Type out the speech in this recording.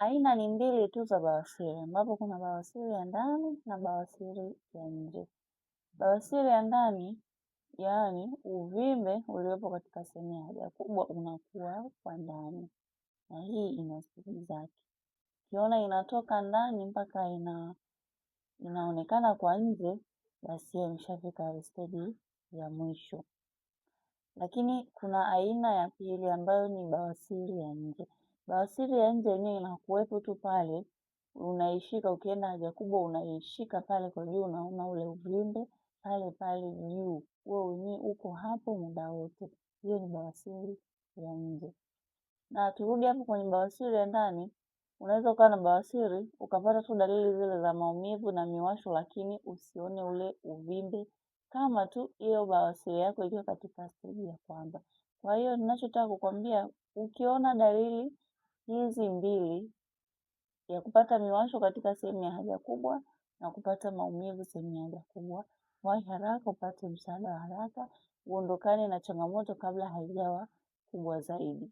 Aina ni mbili tu za bawasiri, ambapo kuna bawasiri ya ndani na bawasiri ya nje. Bawasiri ya ndani, yaani uvimbe uliopo katika sehemu ya haja kubwa unakuwa kwa ndani, na hii ina siri zake. Ukiona inatoka ndani mpaka inaonekana kwa nje, basi imeshafika stage ya mwisho. Lakini kuna aina ya pili ambayo ni bawasiri ya nje. Bawasiri ya nje yenyewe inakuwepo tu pale, unaishika ukienda haja kubwa, unaishika pale kwa juu, unaona ule uvimbe pale pale juu, wewe wenyewe uko hapo muda wote. Hiyo ni bawasiri ya nje. Na turudi hapo kwenye bawasiri ya ndani, unaweza ukawa na bawasiri ukapata tu dalili zile za maumivu na miwasho, lakini usione ule uvimbe, kama tu hiyo bawasiri yako ikiwa katika stage ya kwanza. Kwa hiyo ninachotaka kukwambia, ukiona dalili hizi mbili, ya kupata miwasho katika sehemu ya haja kubwa na kupata maumivu sehemu ya haja kubwa, wahi haraka upate msaada wa haraka, uondokane na changamoto kabla haijawa kubwa zaidi.